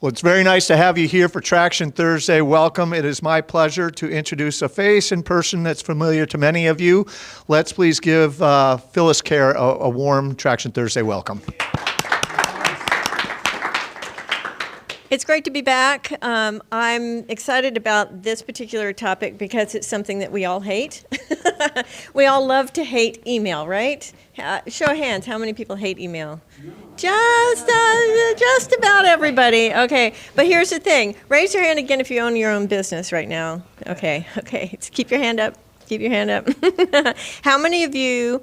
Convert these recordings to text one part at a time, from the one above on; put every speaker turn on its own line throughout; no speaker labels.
Well, it's very nice to have you here for Traction Thursday. Welcome. It is my pleasure to introduce a face and person that's familiar to many of you. Let's please give Phyllis Khare a warm Traction Thursday welcome.
It's great to be back. I'm excited about this particular topic because it's something that we all hate. We all love to hate email, right? Show of hands, how many people hate email? Just about everybody. Okay, but here's the thing. Raise your hand again if you own your own business right now. Okay. Keep your hand up. Keep your hand up. How many of you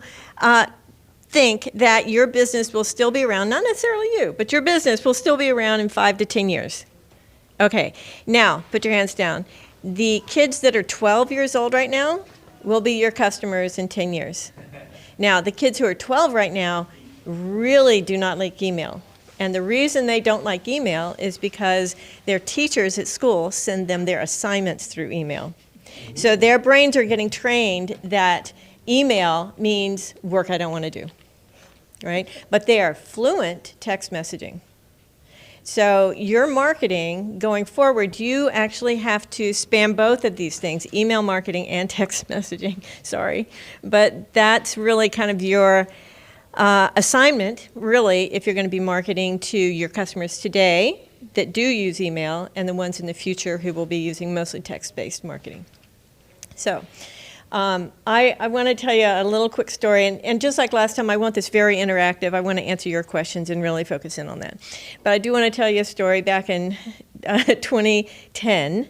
think that your business will still be around, not necessarily you, but your business will still be around in 5 to 10 years? Okay, now put your hands down. The kids that are 12 years old right now will be your customers in 10 years. Now, the kids who are 12 right now really do not like email. And the reason they don't like email is because their teachers at school send them their assignments through email. So their brains are getting trained that email means work I don't want to do, right? But they are fluent text messaging. So your marketing going forward, you actually have to span both of these things, email marketing and text messaging, sorry. But that's really kind of your assignment, really, if you're going to be marketing to your customers today that do use email and the ones in the future who will be using mostly text-based marketing. So I want to tell you a little quick story, and just like last time, I want this very interactive. I want to answer your questions and really focus in on that. But I do want to tell you a story. Back in 2010,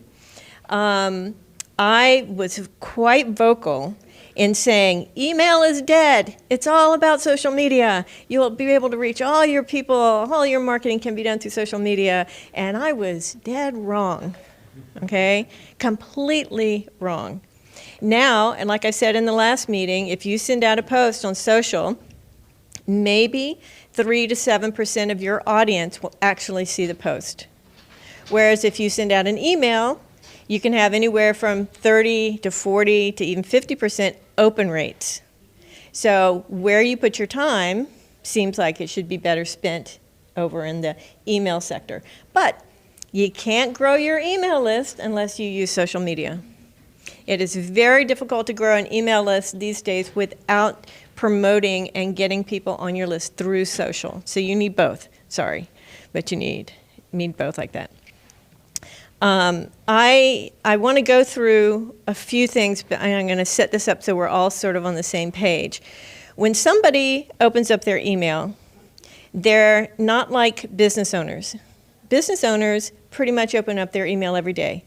I was quite vocal in saying, email is dead. It's all about social media. You'll be able to reach all your people. All your marketing can be done through social media. And I was dead wrong, okay? Completely wrong. Now, and like I said in the last meeting, if you send out a post on social, maybe 3 to 7% of your audience will actually see the post. Whereas if you send out an email, you can have anywhere from 30 to 40 to even 50% open rates. So where you put your time seems like it should be better spent over in the email sector. But you can't grow your email list unless you use social media. It is very difficult to grow an email list these days without promoting and getting people on your list through social. So you need both, sorry, but you need both like that. I want to go through a few things, but I'm going to set this up so we're all sort of on the same page. When somebody opens up their email, they're not like business owners. Business owners pretty much open up their email every day,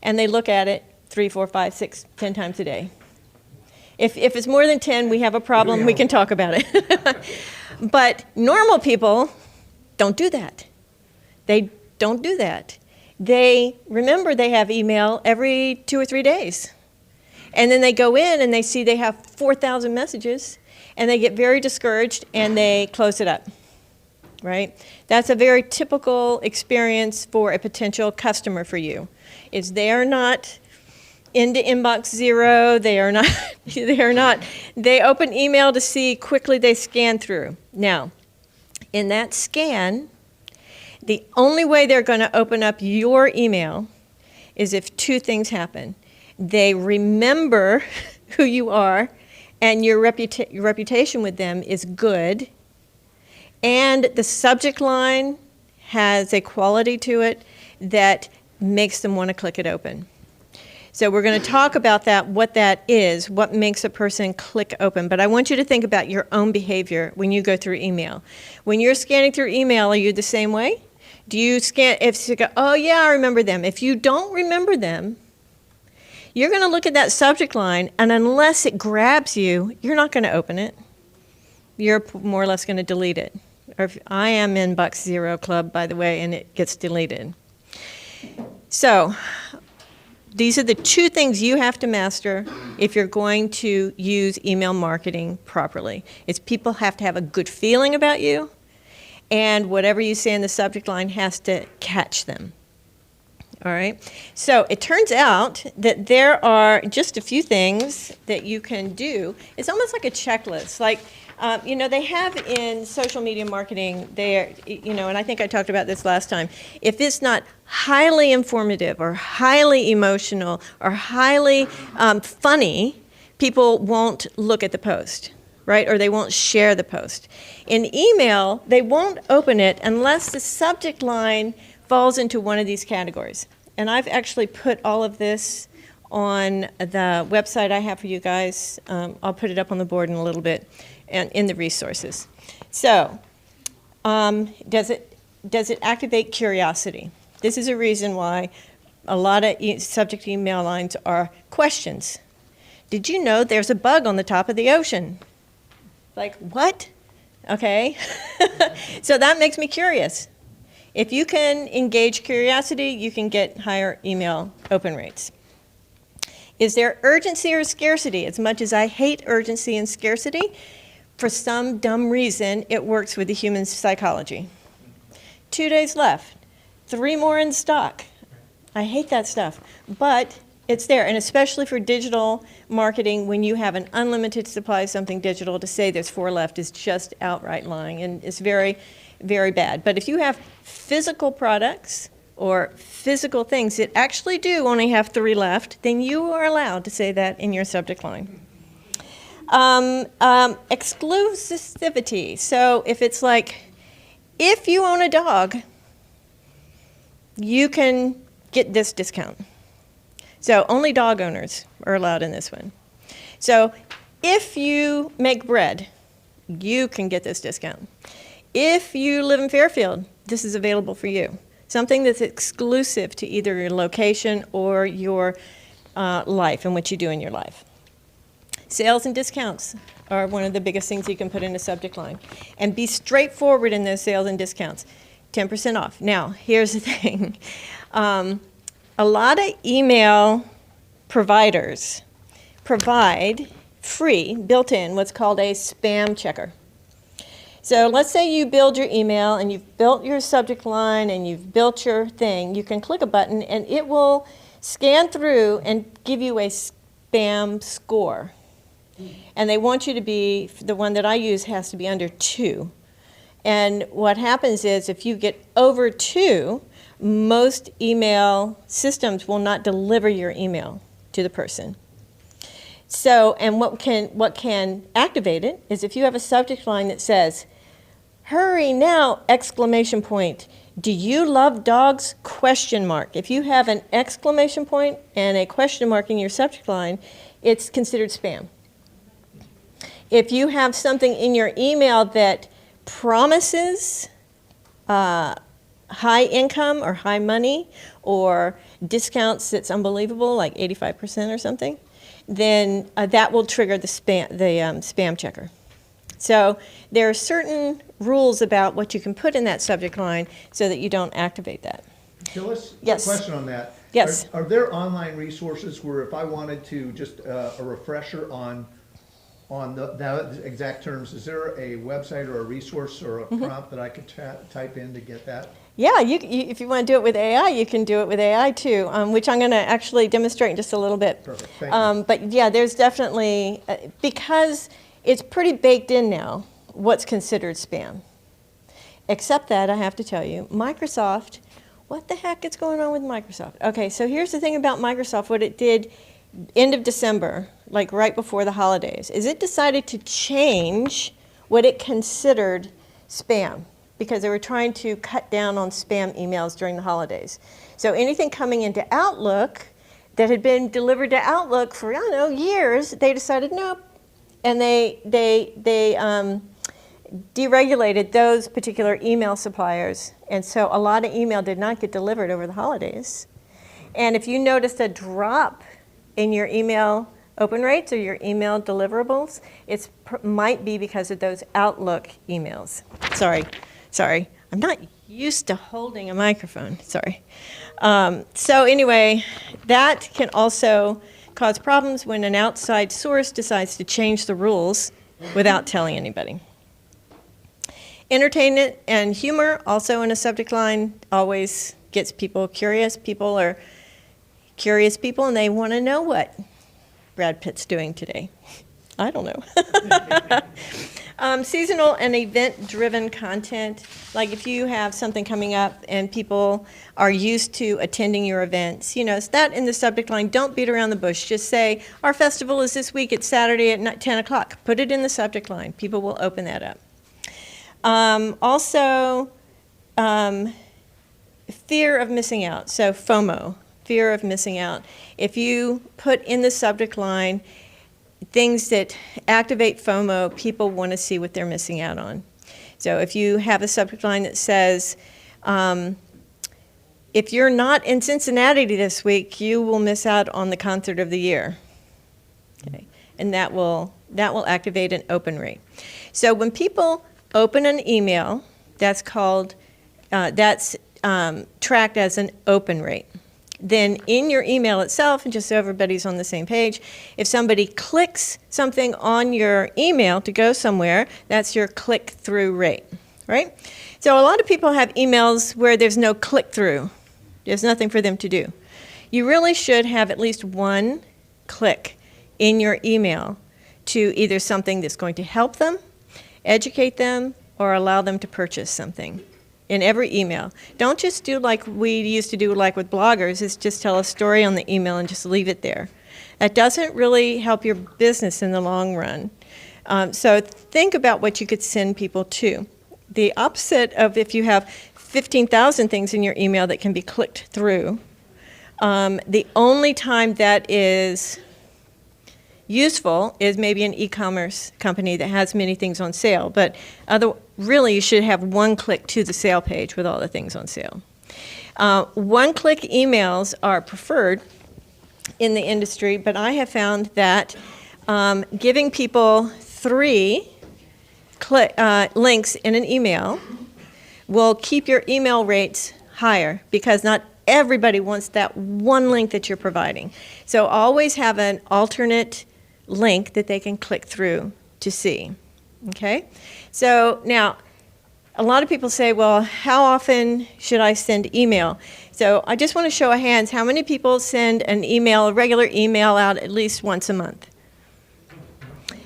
and they look at it 3, 4, 5, 6, 10 times a day. If it's more than 10, we have a problem. We can talk about it. But normal people don't do that. They don't do that. They remember they have email every 2 or 3 days. And then they go in and they see they have 4,000 messages, and they get very discouraged and they close it up, right? That's a very typical experience for a potential customer for you, is they are not into inbox zero, they are not, they open email to see quickly they scan through. Now, in that scan, the only way they're going to open up your email is if 2 things happen. They remember who you are and your reputation with them is good, and the subject line has a quality to it that makes them want to click it open. So we're going to talk about that, what that is, what makes a person click open. But I want you to think about your own behavior when you go through email. When you're scanning through email, are you the same way? Do you scan, if you go, oh yeah, I remember them. If you don't remember them, you're going to look at that subject line, and unless it grabs you, you're not going to open it. You're more or less going to delete it. Or I am in Inbox Zero Club, by the way, and it gets deleted. So these are the 2 things you have to master if you're going to use email marketing properly. It's people have to have a good feeling about you, and whatever you say in the subject line has to catch them. All right? So it turns out that there are just a few things that you can do. It's almost like a checklist. Like They have in social media marketing, and I think I talked about this last time, if it's not highly informative or highly emotional or highly funny, people won't look at the post, right? Or they won't share the post. In email, they won't open it unless the subject line falls into one of these categories. And I've actually put all of this on the website I have for you guys. I'll put it up on the board in a little bit and in the resources. So, does it activate curiosity? This is a reason why a lot of subject email lines are questions. Did you know there's a bug on the top of the ocean? Like, what? Okay. So that makes me curious. If you can engage curiosity, you can get higher email open rates. Is there urgency or scarcity? As much as I hate urgency and scarcity, for some dumb reason, it works with the human psychology. 2 days left, 3 more in stock. I hate that stuff, but it's there, and especially for digital marketing, when you have an unlimited supply of something digital, to say there's 4 left is just outright lying, and it's very, very bad. But if you have physical products or physical things that actually do only have 3 left, then you are allowed to say that in your subject line. Exclusivity. So if it's like, if you own a dog, you can get this discount. So only dog owners are allowed in this one. So if you make bread, you can get this discount. If you live in Fairfield, this is available for you. Something that's exclusive to either your location or your life and what you do in your life. Sales and discounts are one of the biggest things you can put in a subject line. And be straightforward in those sales and discounts. 10% off. Now, here's the thing. A lot of email providers provide free, built-in, what's called a spam checker. So let's say you build your email and you've built your subject line and you've built your thing. You can click a button and it will scan through and give you a spam score. And they want you to be, the one that I use has to be under 2. And what happens is if you get over 2, most email systems will not deliver your email to the person. So, and what can activate it is if you have a subject line that says, "Hurry now!" exclamation point. "Do you love dogs?" question mark. If you have an exclamation point and a question mark in your subject line, it's considered spam. If you have something in your email that promises high income or high money or discounts that's unbelievable, like 85% or something, then that will trigger the spam checker. So there are certain rules about what you can put in that subject line so that you don't activate that.
Phyllis,
Yes.
a question on that.
Yes.
Are there online resources where if I wanted to just a refresher on the exact terms, is there a website or a resource or a prompt that I could type in to get that?
Yeah, if you want to do it with AI, you can do it with AI too, which I'm going to actually demonstrate in just a little bit.
Perfect, thank you.
But yeah, there's definitely, because it's pretty baked in now, what's considered spam. Except that, I have to tell you, Microsoft, what the heck is going on with Microsoft? Okay, so here's the thing about Microsoft, what it did end of December, like right before the holidays, is it decided to change what it considered spam, because they were trying to cut down on spam emails during the holidays. So anything coming into Outlook that had been delivered to Outlook for, I don't know, years, they decided nope. And they deregulated those particular email suppliers. And so a lot of email did not get delivered over the holidays. And if you noticed a drop in your email open rates or your email deliverables, it might be because of those Outlook emails. Sorry, I'm not used to holding a microphone, sorry. So anyway, that can also cause problems when an outside source decides to change the rules without telling anybody. Entertainment and humor, also in a subject line, always gets people curious. People are curious people and they want to know what Brad Pitt's doing today. I don't know. Seasonal and event-driven content, like if you have something coming up and people are used to attending your events, it's that in the subject line. Don't beat around the bush. Just say, our festival is this week. It's Saturday at 10 o'clock. Put it in the subject line. People will open that up. Also, fear of missing out. So FOMO, fear of missing out. If you put in the subject line things that activate FOMO, people want to see what they're missing out on. So if you have a subject line that says, if you're not in Cincinnati this week, you will miss out on the concert of the year. Okay. And that will activate an open rate. So when people open an email, that's called, tracked as an open rate. Then in your email itself, and just so everybody's on the same page, if somebody clicks something on your email to go somewhere, that's your click-through rate, right? So a lot of people have emails where there's no click-through. There's nothing for them to do. You really should have at least one click in your email to either something that's going to help them, educate them, or allow them to purchase something. In every email. Don't just do like we used to do like with bloggers, is just tell a story on the email and just leave it there. That doesn't really help your business in the long run. So think about what you could send people to. The opposite of if you have 15,000 things in your email that can be clicked through, the only time that is useful is maybe an e-commerce company that has many things on sale, but really you should have one click to the sale page with all the things on sale. One-click emails are preferred in the industry, but I have found that giving people 3 links in an email will keep your email rates higher, because not everybody wants that one link that you're providing. So always have an alternate link that they can click through to see. Okay? So now, a lot of people say, well, how often should I send email? So I just want to show of hands, how many people send an email, a regular email out at least once a month?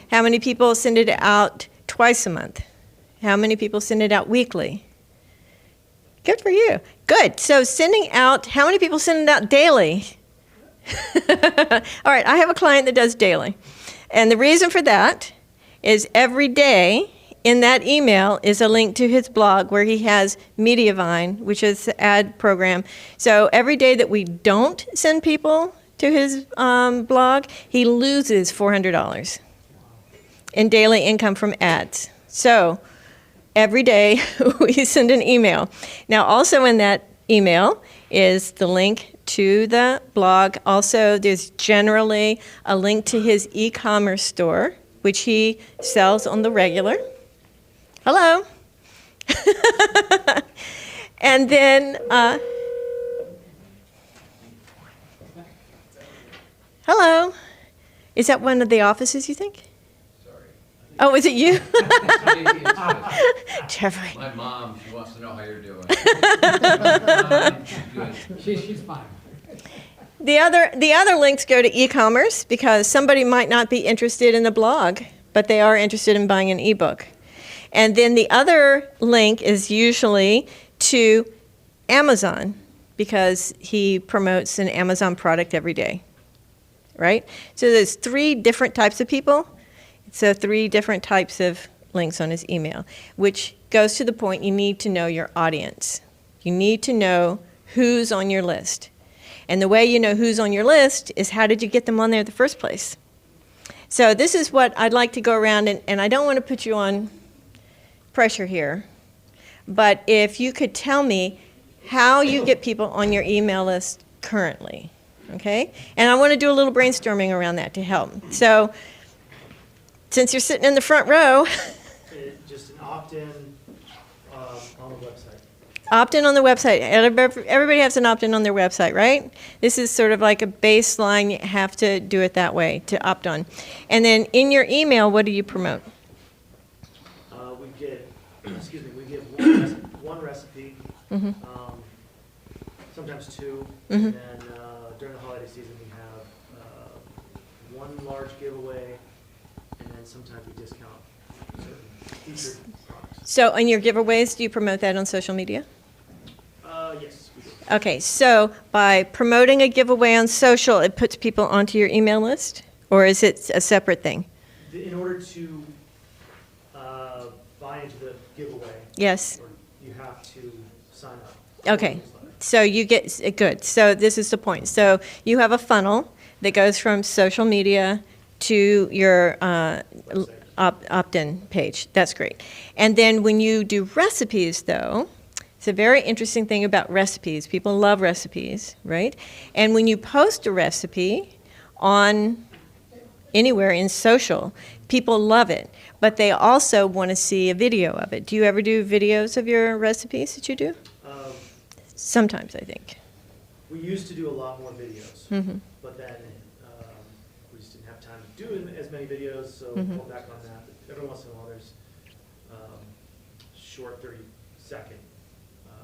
How many people send it out twice a month? How many people send it out weekly? Good for you. Good. So sending out, how many people send it out daily? All right, I have a client that does daily. And the reason for that is every day in that email is a link to his blog where he has Mediavine, which is the ad program. So every day that we don't send people to his blog, he loses $400 in daily income from ads. So every day we send an email. Now also in that email is the link to the blog. Also, there's generally a link to his e-commerce store, which he sells on the regular. Hello. And then, hello. Is that one of the offices, you think? Oh, is it you? Jeffrey.
My mom, she wants to know how you're doing. She's fine.
The other links go to e-commerce because somebody might not be interested in the blog, but they are interested in buying an ebook. And then the other link is usually to Amazon because he promotes an Amazon product every day, right? So there's 3 different types of people. So 3 different types of links on his email, which goes to the point you need to know your audience. You need to know who's on your list. And the way you know who's on your list is how did you get them on there in the first place? So this is what I'd like to go around, and I don't want to put you on pressure here, but if you could tell me how you get people on your email list currently, okay? And I want to do a little brainstorming around that to help. So since you're sitting in the front row.
Just an opt-in on the website.
Opt-in on the website. Everybody has an opt-in on their website, right? This is sort of like a baseline. You have to do it that way to opt on. And then in your email, what do you promote?
We give one recipe, sometimes 2, and then during the holiday season we have one large giveaway, and then sometimes we discount certain featured products.
So on your giveaways, do you promote that on social media?
Yes, we do.
Okay, so by promoting a giveaway on social, it puts people onto your email list? Or is it a separate thing?
In order to buy into the giveaway,
Yes.
you have to sign up.
Okay, so you get, good. So this is the point. So you have a funnel that goes from social media to your opt-in page. That's great. And then when you do recipes, though, it's a very interesting thing about recipes. People love recipes, right? And when you post a recipe on anywhere in social, people love it. But they also want to see a video of it. Do you ever do videos of your recipes that you do? Sometimes, I think.
We used to do a lot more videos,
Mm-hmm.
but then we just didn't have time to do as many videos, so we'll go back on that. But every once in a while, there's short 30-second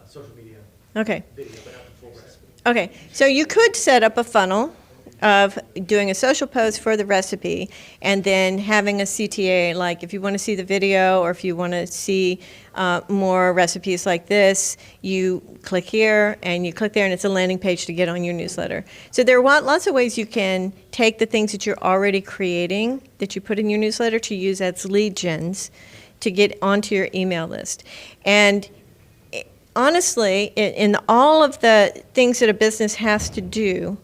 social media
Okay.
video, but not the full recipe.
Okay, so you could set up a funnel of doing a social post for the recipe and then having a CTA, like if you want to see the video or if you want to see more recipes like this, you click here and you click there and it's a landing page to get on your newsletter. So there are lots of ways you can take the things that you're already creating that you put in your newsletter to use as lead gens to get onto your email list. And honestly, in all of the things that a business has to do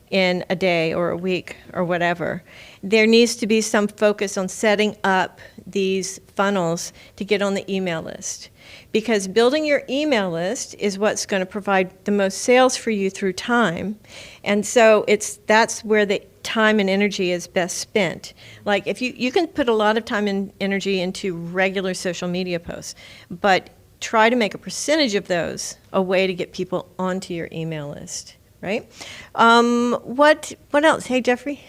in a day or a week or whatever, there needs to be some focus on setting up these funnels to get on the email list. Because building your email list is what's going to provide the most sales for you through time. And so that's where the time and energy is best spent. Like if you can put a lot of time and energy into regular social media posts, but try to make a percentage of those a way to get people onto your email list, right? What else? Hey, Jeffrey?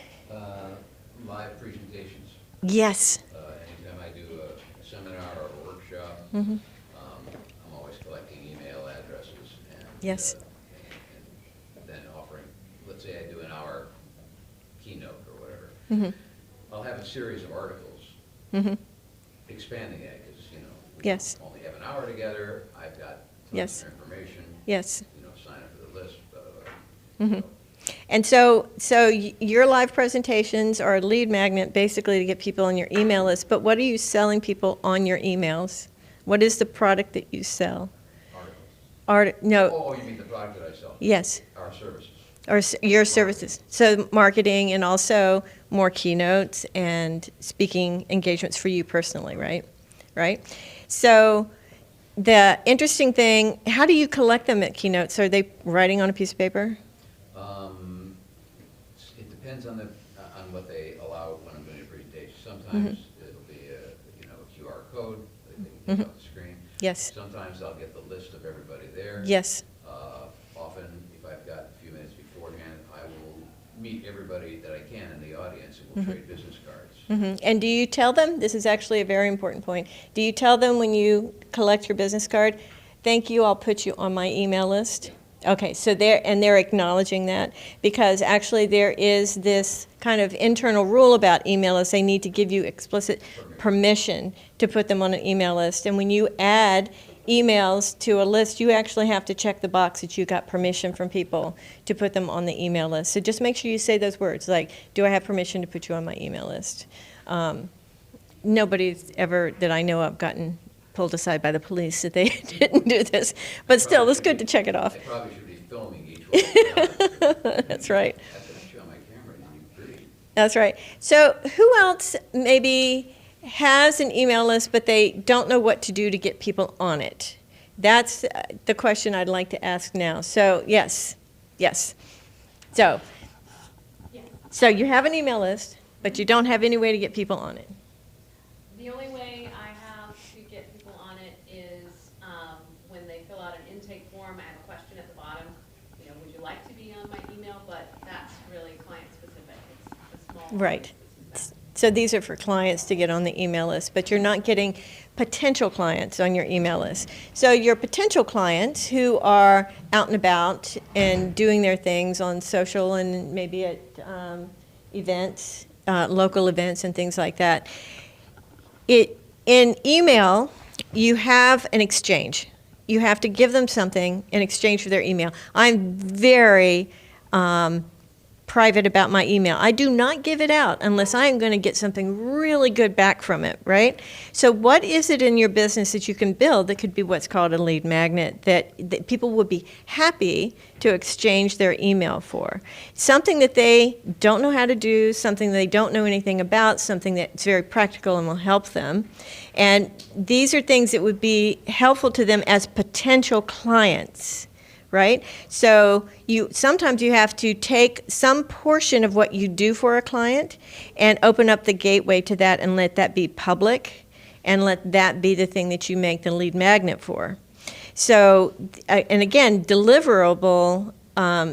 Live presentations.
Yes.
Anytime I do a seminar or a workshop,
Mm-hmm.
I'm always collecting email addresses and.
Yes.
And then offering, let's say I do an hour keynote or whatever.
Mm-hmm.
I'll have a series of articles
Mm-hmm.
expanding that, because, we
Yes.
only have an hour together, I've got
Yes.
tons of information.
Yes.
Sign up for the list, blah, blah, blah.
Mm-hmm. And so your live presentations are a lead magnet basically to get people on your email list, but what are you selling people on your emails? What is the product that you sell?
Articles.
No,
Oh, you mean the product that I sell?
yes,
Our services.
or your services. So marketing and also more keynotes and speaking engagements for you personally, right? Right? So the interesting thing, how do you collect them at keynotes? Are they writing on a piece of paper?
It depends on what they allow when I'm doing a presentation. Sometimes it'll be a QR code that they can get off the screen.
Yes.
Sometimes I'll get the list of everybody there.
Yes.
Often, if I've got a few minutes beforehand, I will meet everybody that I can in the audience and we'll trade business cards.
Mm-hmm. And do you tell them, this is actually a very important point, do you tell them when you collect your business card, thank you, I'll put you on my email list? Okay, so they're acknowledging that, because actually there is this kind of internal rule about email lists. They need to give you explicit permission to put them on an email list. And when you add emails to a list, you actually have to check the box that you got permission from people to put them on the email list. So just make sure you say those words, like, do I have permission to put you on my email list? Nobody's ever, that I know of, gotten pulled aside by the police that they didn't do this. But still, it's good to check it off.
I probably should be filming each one.
That's right.
After I show my camera, it'd be pretty.
That's right. So who else maybe has an email list, but they don't know what to do to get people on it? That's the question I'd like to ask now. So yes. So you have an email list, but you don't have any way to get people on it.
The only way I have to get people on it is when they fill out an intake form, I have a question at the bottom, would you like to be on my email? But that's really client specific. It's a small
Right.
business.
So these are for clients to get on the email list, but you're not getting potential clients on your email list. So your potential clients who are out and about and doing their things on social and maybe at events, local events and things like that. In email, you have an exchange. You have to give them something in exchange for their email. I'm very private about my email. I do not give it out unless I am going to get something really good back from it, right? So what is it in your business that you can build that could be what's called a lead magnet that people would be happy to exchange their email for? Something that they don't know how to do, something they don't know anything about, something that's very practical and will help them. And these are things that would be helpful to them as potential clients. Right? So sometimes you have to take some portion of what you do for a client and open up the gateway to that and let that be public and let that be the thing that you make the lead magnet for. So, and again, deliverable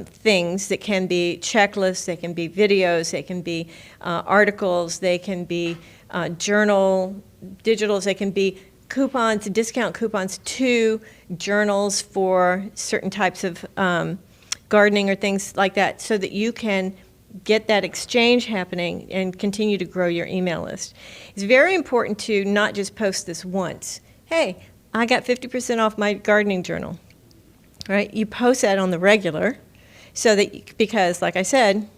things that can be checklists, they can be videos, they can be articles, they can be journal digitals, they can be coupons, discount coupons to journals for certain types of gardening or things like that, so that you can get that exchange happening and continue to grow your email list. It's very important to not just post this once. Hey, I got 50% off my gardening journal, right? You post that on the regular, so that, because like I said,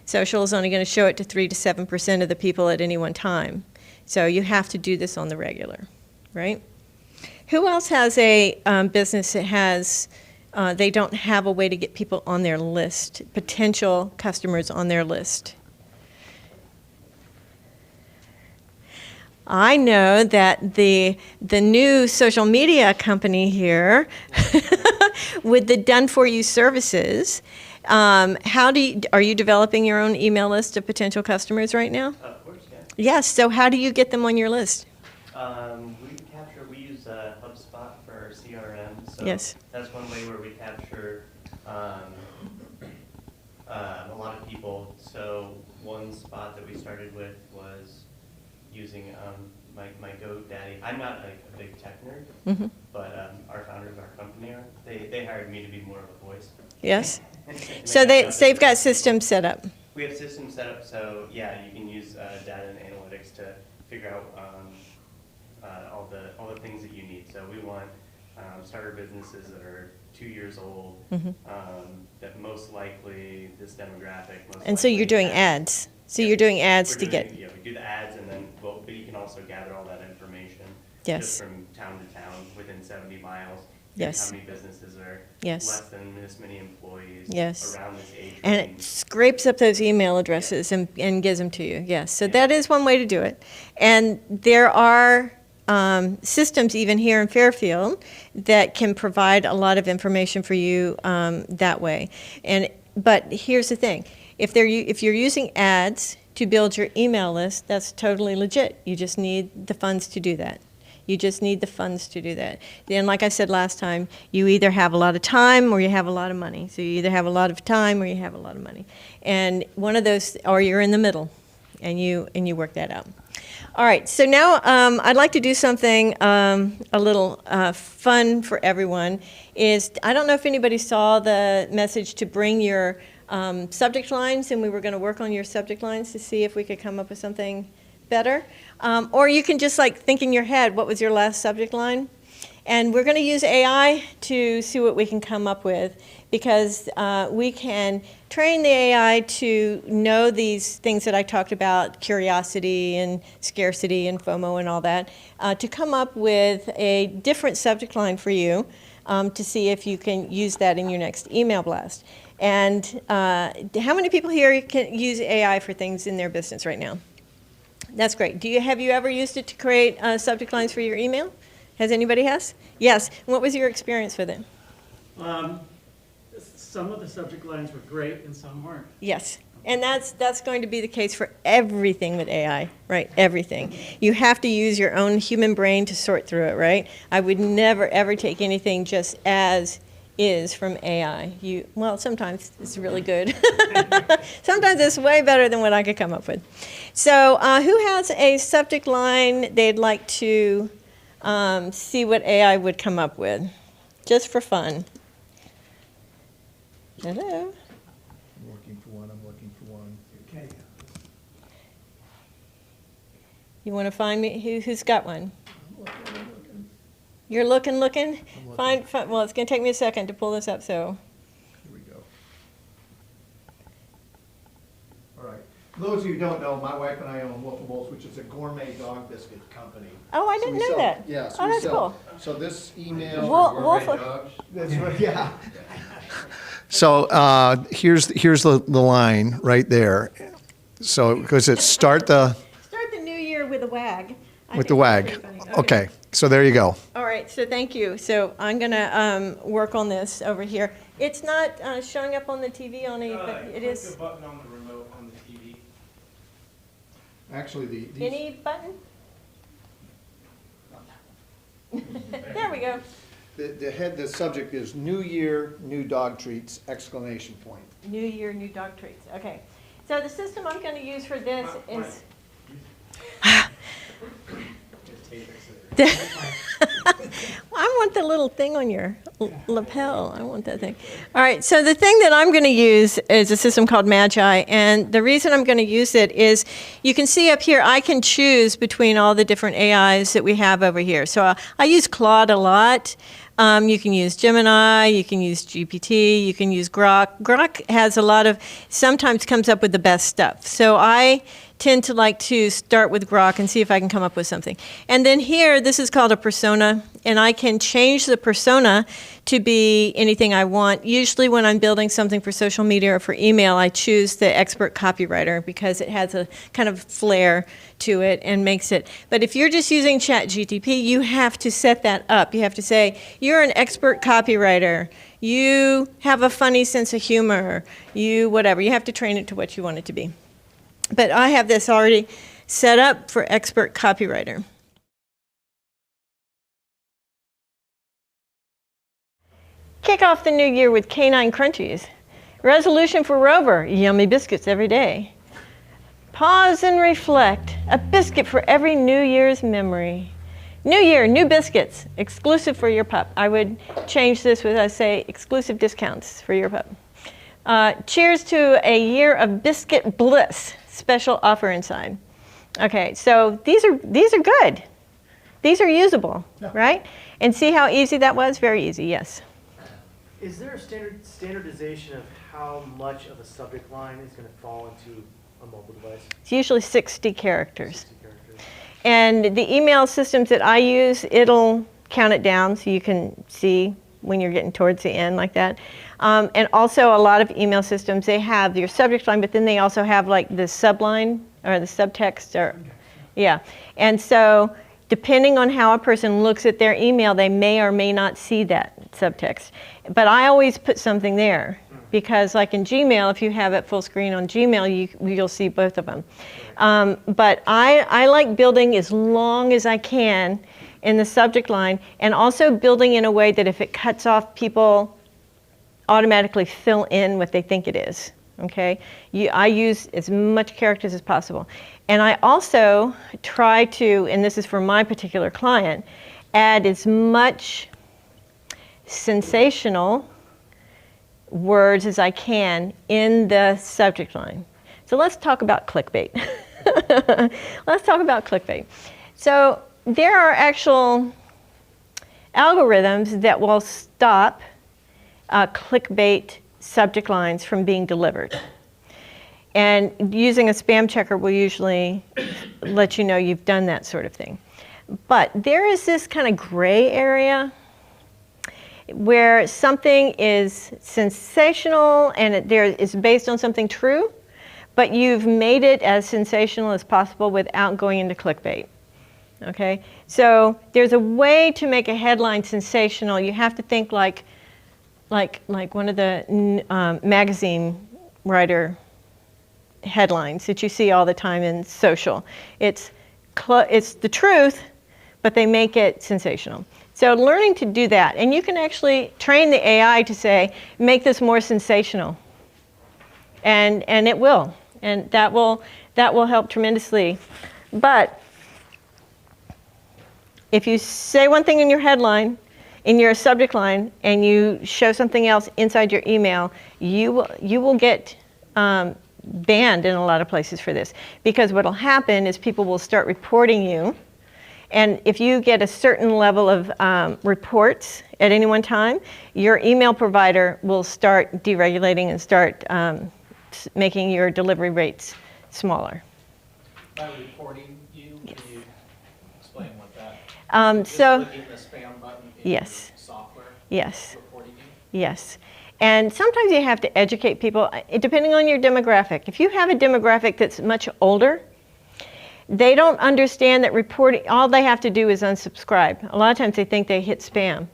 social is only going to show it to 3 to 7% of the people at any one time. So you have to do this on the regular. Right? Who else has a business that has, they don't have a way to get people on their list, potential customers on their list? I know that the new social media company here, with the done-for-you services, are you developing your own email list of potential customers right now?
Of course, yeah.
Yes, so how do you get them on your list?
We use HubSpot for our CRM, so
Yes.
that's one way where we capture a lot of people. So one spot that we started with was using my GoDaddy. I'm not a big tech nerd, but our founders of our company are. They hired me to be more of a voice.
Yes. So they've got systems set up.
We have systems set up, so yeah, you can use data and analytics to figure out all the things that you need. So we want starter businesses that are 2 years old, that most likely this demographic.
And so you're doing ads. So you're doing ads
we
to get.
Yeah, we do the ads, and then but you can also gather all that information.
Yes.
Just from town to town within 70 miles.
Yes.
How many businesses are
Yes.
less than this many employees.
Yes.
Around this age
And
range.
it scrapes up those email addresses and gives them to you. Yes. So that is one way to do it. And there are systems even here in Fairfield that can provide a lot of information for you that way. But here's the thing: if you're using ads to build your email list, that's totally legit. You just need the funds to do that. You just need the funds to do that. And like I said last time, you either have a lot of time or you have a lot of money. So you either have a lot of time or you have a lot of money. And one of those, or you're in the middle, and you work that out. All right, so now I'd like to do something a little fun for everyone. I don't know if anybody saw the message to bring your subject lines, and we were going to work on your subject lines to see if we could come up with something better. Or you can just think in your head, what was your last subject line? And we're going to use AI to see what we can come up with, because we can train the AI to know these things that I talked about, curiosity and scarcity and FOMO and all that, to come up with a different subject line for you to see if you can use that in your next email blast. And how many people here can use AI for things in their business right now? That's great. Have you ever used it to create subject lines for your email? Has anybody has? Yes. What was your experience with it?
Some of the subject lines were great and some weren't.
Yes. And that's going to be the case for everything with AI, right? Everything. You have to use your own human brain to sort through it, right? I would never, ever take anything just as is from AI. Well, sometimes it's really good. Sometimes it's way better than what I could come up with. So who has a subject line they'd like to see what AI would come up with, just for fun? Hello?
I'm looking for one.
You want to find me? Who's got one? You're looking. Find. Well, it's going to take me a second to pull this up. So.
Here we go. All right. For those of you who don't know, my wife and I own Wolfables, which is a gourmet dog biscuit company.
Oh, I
So
didn't
we
know
sell-
that.
Yeah. So
Oh,
we
that's
sell-
cool.
So this email.
Wolf.
Dogs.
That's right, yeah. So here's the line right there. So because it's start the
new year with a wag.
with the wag. Okay. So there you go.
All right, so thank you. So I'm going to work on this over here. It's not showing up on the TV on any, but it is.
Click the button on the remote on the TV.
Actually, these,
Any button? There we go.
the subject is New Year, new dog treats! Exclamation point.
New year, new dog treats. Okay. So the system I'm going to use for this is. I want the little thing on your lapel. I want that thing. All right, so the thing that I'm going to use is a system called Magi, and the reason I'm going to use it is you can see up here I can choose between all the different AIs that we have over here. So I use Claude a lot. You can use Gemini, you can use GPT, you can use Grok. Grok has a lot of, sometimes comes up with the best stuff. So I tend to like to start with Grok and see if I can come up with something. And then here, this is called a persona, and I can change the persona to be anything I want. Usually when I'm building something for social media or for email, I choose the expert copywriter because it has a kind of flair to it and makes it. But if you're just using ChatGPT, you have to set that up. You have to say, you're an expert copywriter. You have a funny sense of humor. You whatever. You have to train it to what you want it to be. But I have this already set up for expert copywriter. Kick off the new year with canine crunchies. Resolution for Rover, yummy biscuits every day. Pause and reflect, a biscuit for every New Year's memory. New year, new biscuits, exclusive for your pup. I would change this with, I say, exclusive discounts for your pup. Cheers to a year of biscuit bliss. Special offer inside. Okay, so these are good. These are usable, right? And see how easy that was? Very easy, yes.
Is there a standardization of how much of a subject line is going to fall into a mobile device?
It's usually 60 characters.
60 characters.
And the email systems that I use, it'll count it down so you can see when you're getting towards the end like that. And also a lot of email systems, they have your subject line, but then they also have like the subline or the subtext or, yeah. And so depending on how a person looks at their email, they may or may not see that subtext. But I always put something there because like in Gmail, if you have it full screen on Gmail, you'll see both of them. But I like building as long as I can in the subject line and also building in a way that if it cuts off, people automatically fill in what they think it is, okay? I use as much characters as possible. And I also try to, and this is for my particular client, add as much sensational words as I can in the subject line. So let's talk about clickbait. Let's talk about clickbait. So there are actual algorithms that will stop clickbait subject lines from being delivered. And using a spam checker will usually let you know you've done that sort of thing. But there is this kind of gray area where something is sensational and it is based on something true, but you've made it as sensational as possible without going into clickbait. Okay? So there's a way to make a headline sensational. You have to think like one of the magazine writer headlines that you see all the time in social. It's the truth, but they make it sensational. So learning to do that, and you can actually train the AI to say, make this more sensational, and it will, and that will help tremendously. But if you say one thing in your headline, in your subject line, and you show something else inside your email, you will get banned in a lot of places for this, because what'll happen is people will start reporting you, and if you get a certain level of reports at any one time, your email provider will start deregulating and start making your delivery rates smaller.
By reporting you,
Yes.
can you explain what that? Just
So
clicking the spam button in
yes.
your software?
Yes.
Reporting you?
Yes. And sometimes you have to educate people, depending on your demographic. If you have a demographic that's much older, they don't understand that reporting, all they have to do is unsubscribe. A lot of times they think they hit spam,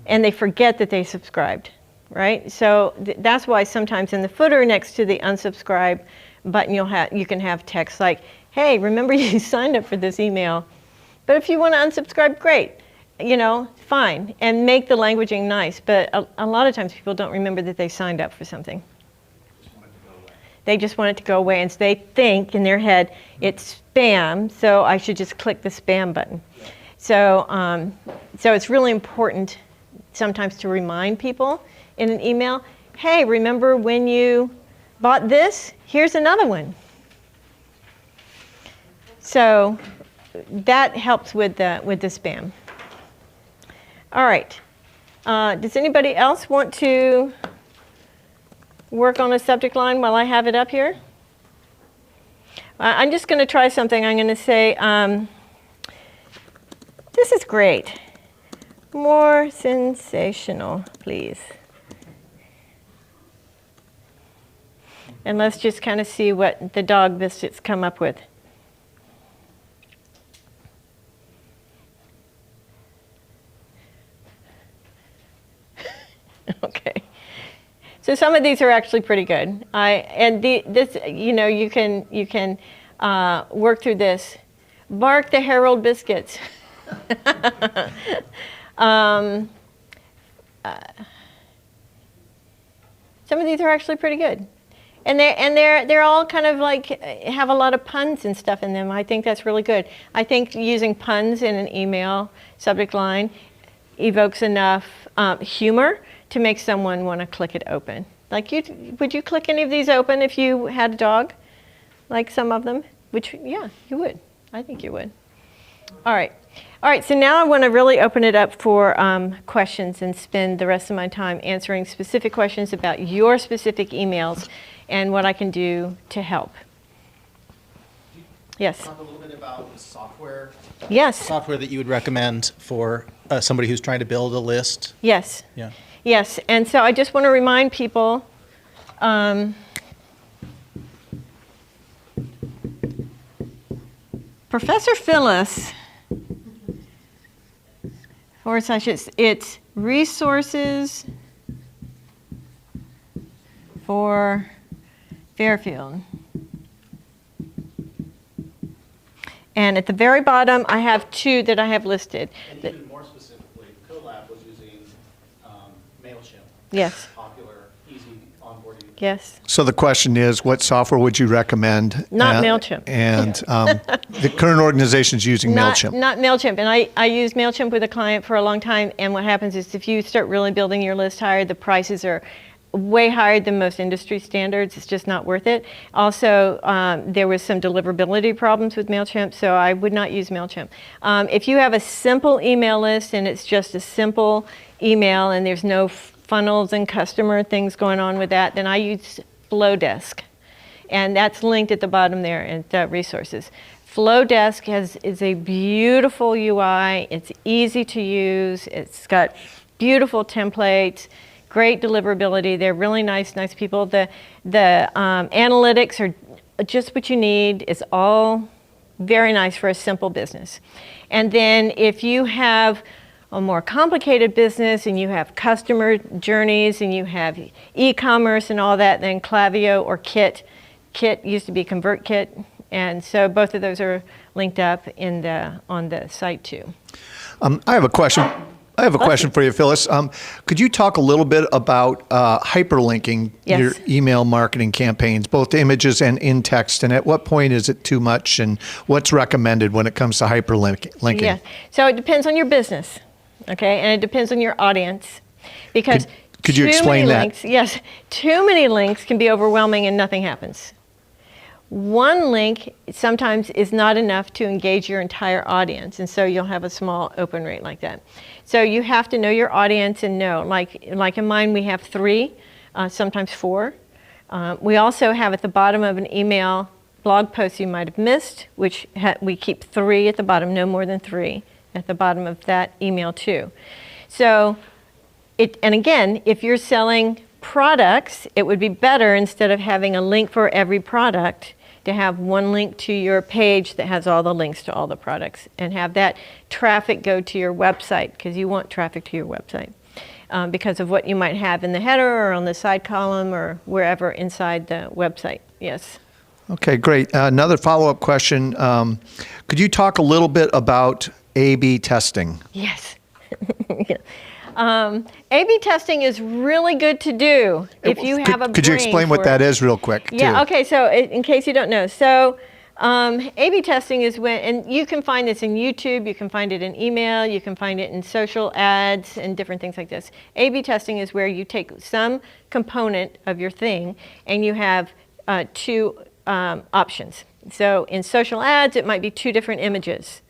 and they forget that they subscribed, right? So that's why sometimes in the footer next to the unsubscribe button, you can have text like, hey, remember you signed up for this email, but if you want to unsubscribe, great. Fine, and make the languaging nice, but a lot of times people don't remember that they signed up for something. They just want it to go away, and so they think in their head, it's spam, so I should just click the spam button. So it's really important sometimes to remind people in an email, hey, remember when you bought this? Here's another one. So that helps with the spam. All right. Does anybody else want to work on a subject line while I have it up here? I'm just going to try something. I'm going to say, this is great. More sensational, please. And let's just kind of see what the dog biscuits come up with. Okay. So some of these are actually pretty good. You can work through this. Bark the Herald biscuits. Some of these are actually pretty good, and they're all kind of like have a lot of puns and stuff in them. I think that's really good. I think using puns in an email subject line evokes enough humor to make someone want to click it open. Like, would you click any of these open if you had a dog? Like some of them? Yeah, you would. I think you would. All right, so now I want to really open it up for questions and spend the rest of my time answering specific questions about your specific emails and what I can do to help. Yes?
Talk a little bit about the software.
Yes.
Software that you would recommend for somebody who's trying to build a list.
Yes.
Yeah.
Yes, and so I just want to remind people, Professor Phyllis, it's resources for Fairfield. And at the very bottom, I have two that I have listed.
And even more specifically, CoLab was using MailChimp.
Yes.
Popular, easy onboarding.
Yes.
So the question is, what software would you recommend?
Not MailChimp.
And the current organization's using MailChimp.
Not MailChimp. And I used MailChimp with a client for a long time. And what happens is if you start really building your list higher, the prices are way higher than most industry standards. It's just not worth it. Also, there was some deliverability problems with MailChimp, so I would not use MailChimp. If you have a simple email list and it's just a simple email and there's no funnels and customer things going on with that, then I use Flowdesk. And that's linked at the bottom there at resources. Flowdesk is a beautiful UI. It's easy to use. It's got beautiful templates, great deliverability. They're really nice people. The analytics are just what you need. It's all very nice for a simple business. And then if you have a more complicated business and you have customer journeys and you have e-commerce and all that, then Klaviyo or Kit used to be ConvertKit. And so both of those are linked up on the site too.
I have a question. For you, Phyllis. Could you talk a little bit about hyperlinking your email marketing campaigns, both images and in text, and at what point is it too much, and what's recommended when it comes to hyperlinking?
Yeah, so it depends on your business, okay, and it depends on your audience, because
could you explain that?
Links, yes, too many links can be overwhelming and nothing happens. one link sometimes is not enough to engage your entire audience, and so you'll have a small open rate like that. So you have to know your audience and know, like in mine we have 3, sometimes 4. We also have at the bottom of an email blog post you might have missed, which we keep 3 at the bottom, no more than 3 at the bottom of that email too. So, and again, if you're selling products, it would be better, instead of having a link for every product, to have one link to your page that has all the links to all the products, and have that traffic go to your website, because you want traffic to your website because of what you might have in the header or on the side column or wherever inside the website. Yes.
Okay, great. Another follow-up question. Could you talk a little bit about A/B testing?
Yes. A/B testing is really good to do if you have a
Could you explain what that is real quick?
Yeah,
too?
okay, so in case you don't know. So A/B testing is when, and you can find this in YouTube, you can find it in email, you can find it in social ads and different things like this. A/B testing is where you take some component of your thing and you have 2 options. So in social ads, it might be 2 different images.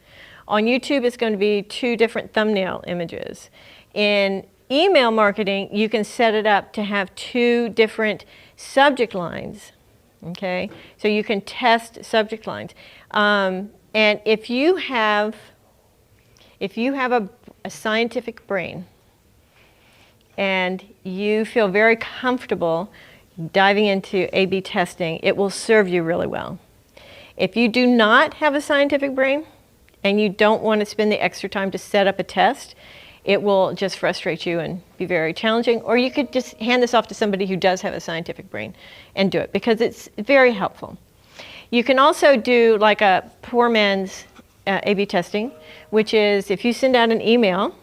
On YouTube, it's going to be 2 different thumbnail images. In email marketing, you can set it up to have 2 different subject lines. Okay, so you can test subject lines, and if you have a scientific brain and you feel very comfortable diving into A/B testing, it will serve you really well. If you do not have a scientific brain and you don't want to spend the extra time to set up a test, it will just frustrate you and be very challenging. Or you could just hand this off to somebody who does have a scientific brain and do it, because it's very helpful. You can also do like a poor man's A/B testing, which is if you send out an email,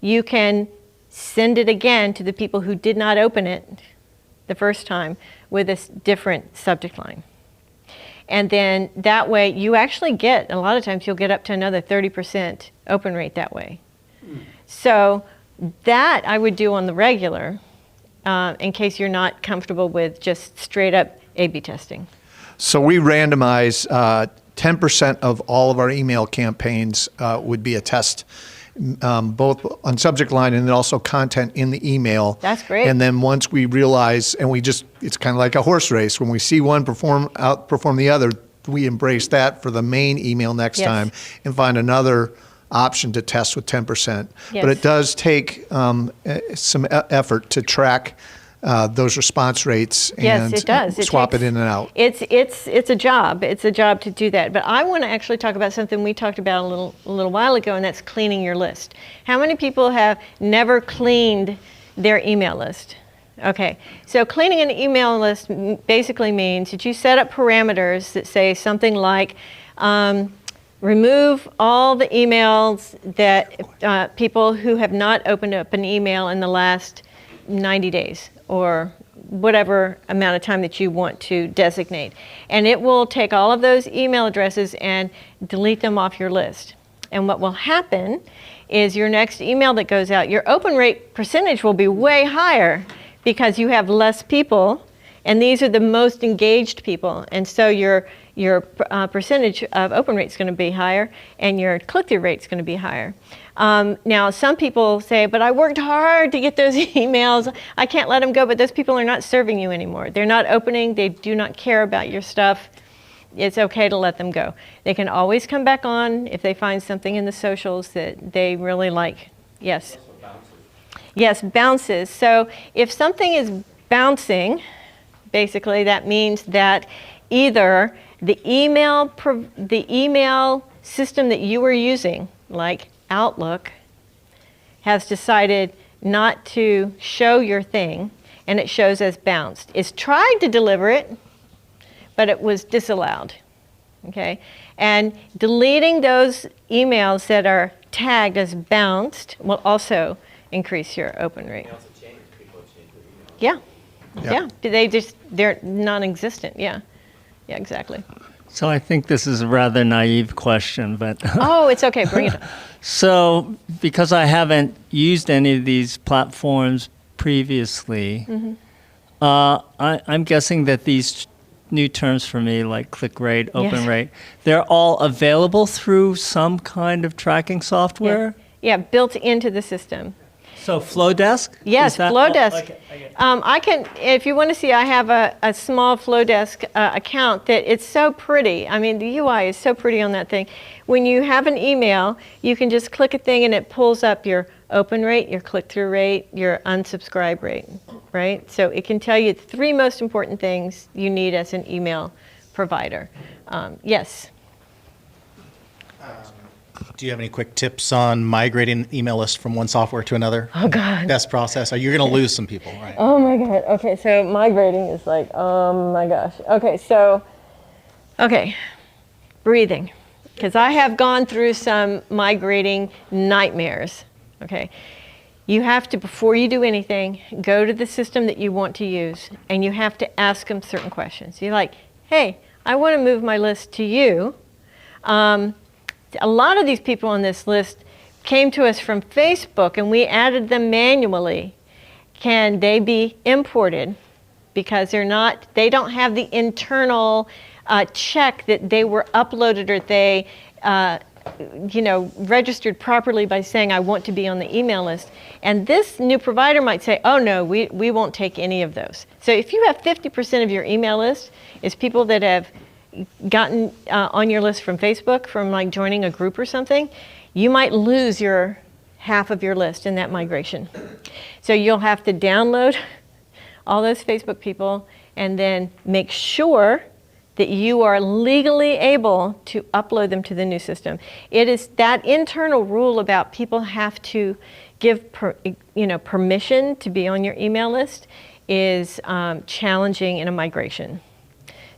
you can send it again to the people who did not open it the first time with a different subject line. And then that way you actually get, a lot of times you'll get up to another 30% open rate that way. So that I would do on the regular in case you're not comfortable with just straight up A/B testing.
So we randomize 10% of all of our email campaigns would be a test, both on subject line and then also content in the email.
That's great.
And then once we realize, and it's kind of like a horse race. When we see one outperform the other, we embrace that for the main email next time and find another option to test with 10%.
Yes.
But it does take some effort to track those response rates and
Yes, it does.
swap it in and out.
It's a job. It's a job to do that. But I want to actually talk about something we talked about a little while ago, and that's cleaning your list. How many people have never cleaned their email list? Okay, so cleaning an email list basically means that you set up parameters that say something like, remove all the emails that people who have not opened up an email in the last 90 days or whatever amount of time that you want to designate. And it will take all of those email addresses and delete them off your list. And what will happen is your next email that goes out, your open rate percentage will be way higher because you have less people, and these are the most engaged people. And so your percentage of open rate is going to be higher, and your click-through rate is going to be higher. Now, some people say, but I worked hard to get those emails. I can't let them go, but those people are not serving you anymore. They're not opening. They do not care about your stuff. It's okay to let them go. They can always come back on if they find something in the socials that they really like. Yes? Yes, bounces. So if something is bouncing, basically that means that either the email system that you were using, like Outlook, has decided not to show your thing, and it shows as bounced. It's tried to deliver it, but it was disallowed. Okay? And deleting those emails that are tagged as bounced will also increase your open rate. Yeah.
Yeah.
Yeah. They're non-existent. Yeah. Yeah, exactly.
So I think this is a rather naive question, but
Oh, it's okay. Bring it up.
so because I haven't used any of these platforms previously, I'm guessing that these new terms for me, like click rate, open
Yes.
rate. They're all available through some kind of tracking software?
Yeah, built into the system.
So Flowdesk?
Yes,
Is that-
Flowdesk.
Oh, okay, I get it.
I can, if you want to see, I have a small Flowdesk account that it's so pretty. I mean, the UI is so pretty on that thing. When you have an email, you can just click a thing and it pulls up your open rate, your click-through rate, your unsubscribe rate, right? So it can tell you the 3 most important things you need as an email provider. Yes.
Do you have any quick tips on migrating an email list from one software to another?
Oh, God.
Best process? You're going to lose some people, right?
Oh my God. Okay, so migrating is like, oh my gosh. Okay, breathing. Because I have gone through some migrating nightmares. Okay. You have to, before you do anything, go to the system that you want to use and you have to ask them certain questions. You're like, hey, I want to move my list to you. A lot of these people on this list came to us from Facebook and we added them manually. Can they be imported? Because they don't have the internal check that they were uploaded or they registered properly by saying I want to be on the email list. And this new provider might say, oh no, we won't take any of those. So if you have 50% of your email list is people that have gotten on your list from Facebook from like joining a group or something, you might lose your half of your list in that migration. So you'll have to download all those Facebook people and then make sure that you are legally able to upload them to the new system. It is that internal rule about people have to give permission to be on your email list is challenging in a migration.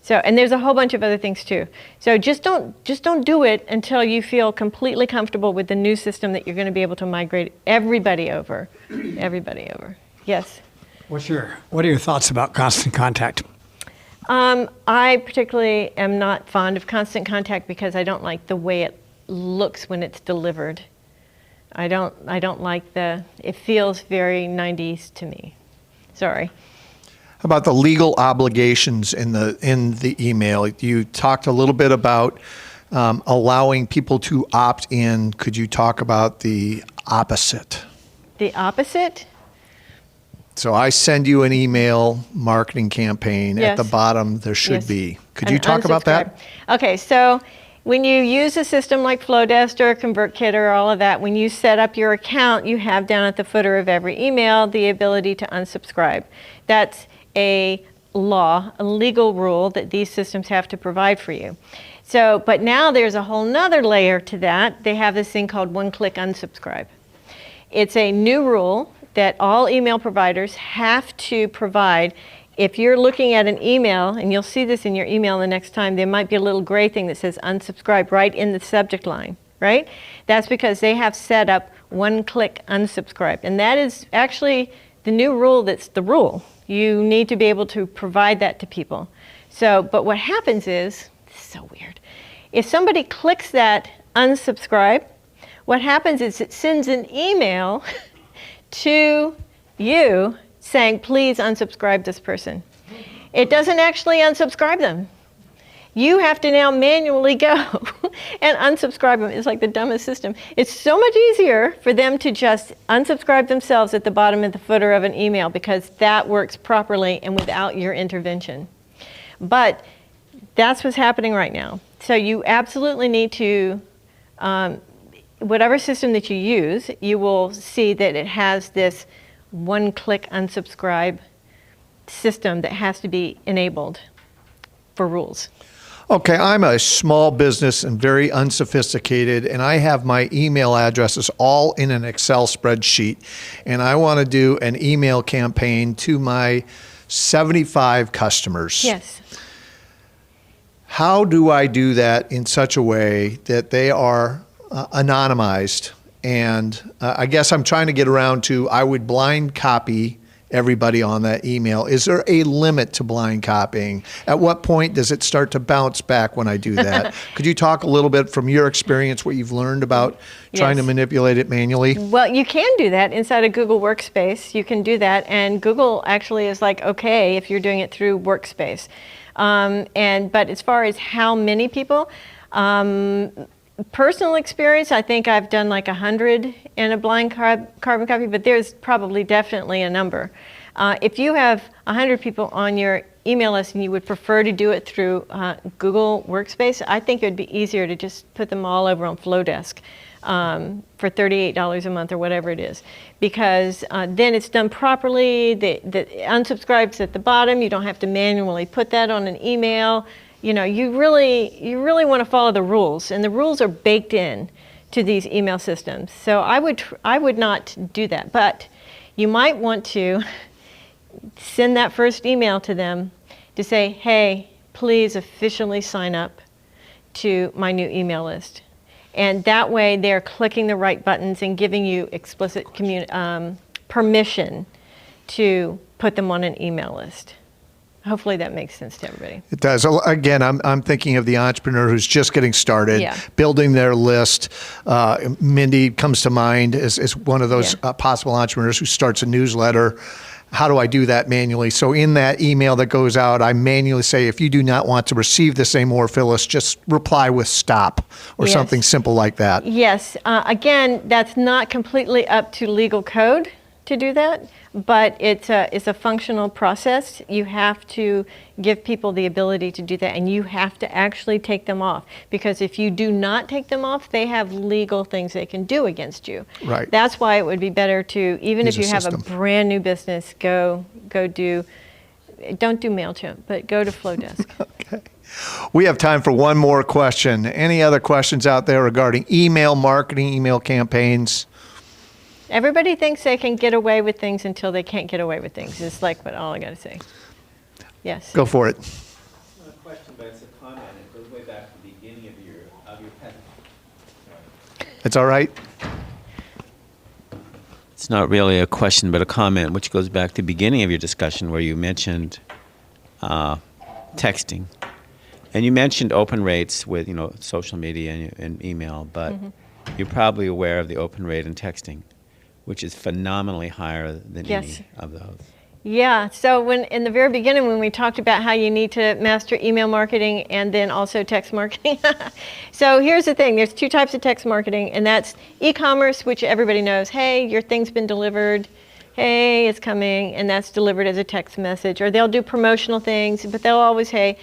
So, and there's a whole bunch of other things too. So just don't do it until you feel completely comfortable with the new system that you're going to be able to migrate everybody over. Everybody over. Yes.
What are your thoughts about Constant Contact?
I particularly am not fond of Constant Contact because I don't like the way it looks when it's delivered. I don't like it feels very 90s to me. Sorry.
How about the legal obligations in the email? You talked a little bit about allowing people to opt in. Could you talk about the opposite?
The opposite?
So I send you an email marketing campaign.
Yes.
At the bottom, there should
Yes.
be. Could you talk about that?
Okay, so when you use a system like Flowdesk or ConvertKit or all of that, when you set up your account, you have down at the footer of every email the ability to unsubscribe. That's a law, a legal rule that these systems have to provide for you. So, but now there's a whole nother layer to that. They have this thing called one-click unsubscribe. It's a new rule that all email providers have to provide. If you're looking at an email, and you'll see this in your email the next time, there might be a little gray thing that says unsubscribe right in the subject line, right? That's because they have set up one-click unsubscribe. And that is actually the new rule that's the rule. You need to be able to provide that to people. So, but what happens is, this is so weird. If somebody clicks that unsubscribe, what happens is it sends an email to you saying, please unsubscribe this person. It doesn't actually unsubscribe them. You have to now manually go and unsubscribe them. It's like the dumbest system. It's so much easier for them to just unsubscribe themselves at the bottom of the footer of an email because that works properly and without your intervention. But that's what's happening right now. So you absolutely need to, whatever system that you use, you will see that it has this one-click unsubscribe system that has to be enabled for rules.
Okay, I'm a small business and very unsophisticated, and I have my email addresses all in an Excel spreadsheet, and I want to do an email campaign to my 75 customers.
Yes.
How do I do that in such a way that they are anonymized? And I guess I'm trying to get around to, I would blind copy everybody on that email? Is there a limit to blind copying? At what point does it start to bounce back when I do that? Could you talk a little bit from your experience, what you've learned about trying to
Yes.
manipulate it manually?
Well, you can do that inside of Google Workspace. You can do that, and Google actually is like, okay, if you're doing it through Workspace. But as far as how many people, personal experience, I think I've done like 100 in a blind carbon copy, but there's probably definitely a number. If you have 100 people on your email list and you would prefer to do it through Google Workspace, I think it would be easier to just put them all over on Flowdesk for $38 a month or whatever it is, because then it's done properly. The unsubscribe's at the bottom. You don't have to manually put that on an email. You know, you really want to follow the rules, and the rules are baked in to these email systems. So I would not do that, but you might want to send that first email to them to say, hey, please officially sign up to my new email list. And that way they're clicking the right buttons and giving you explicit permission to put them on an email list. Hopefully that makes sense to everybody.
It does. Again, I'm thinking of the entrepreneur who's just getting started,
Yeah.
building their list. Mindy comes to mind as one of those possible entrepreneurs who starts a newsletter. How do I do that manually? So in that email that goes out, I manually say, if you do not want to receive this anymore, Phyllis, just reply with stop or
Yes.
something simple like that.
Yes. Again, that's not completely up to legal code to do that, but it's a functional process. You have to give people the ability to do that, and you have to actually take them off, because if you do not take them off, they have legal things they can do against you.
Right.
That's why it would be better to, even
Use
if
a
you have a
system.
brand new business, don't do MailChimp, but go to Flowdesk.
Okay. We have time for one more question. Any other questions out there regarding email marketing, email campaigns?
Everybody thinks they can get away with things until they can't get away with things. It's like what all I got to say. Yes.
Go for it.
It's not a question, but it's a comment. It goes way back to the beginning of your pen.
It's all right.
It's not really a question, but a comment, which goes back to the beginning of your discussion where you mentioned texting. And you mentioned open rates with, social media and email, but you're probably aware of the open rate in texting, which is phenomenally higher than any of those.
Yeah, so in the very beginning when we talked about how you need to master email marketing and then also text marketing. So here's the thing, there's two types of text marketing, and that's e-commerce, which everybody knows, hey, your thing's been delivered, hey, it's coming, and that's delivered as a text message. Or they'll do promotional things, but they'll always, hey,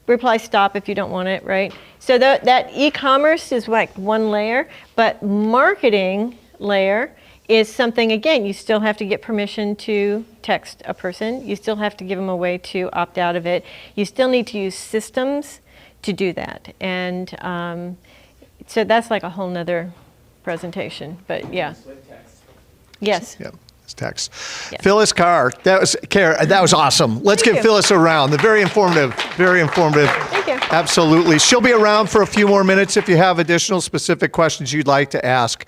reply stop if you don't want it, right? So that e-commerce is like one layer, but marketing layer is something, again, you still have to get permission to text a person. You still have to give them a way to opt out of it. You still need to use systems to do that. And so that's like a whole nother presentation, but yeah. Yes.
Yeah, it's text.
Yes.
Phyllis Khare, Khare, that was awesome. Let's
Thank
give
you.
Phyllis a round. They're very informative, very informative.
Thank you.
Absolutely. She'll be around for a few more minutes if you have additional specific questions you'd like to ask.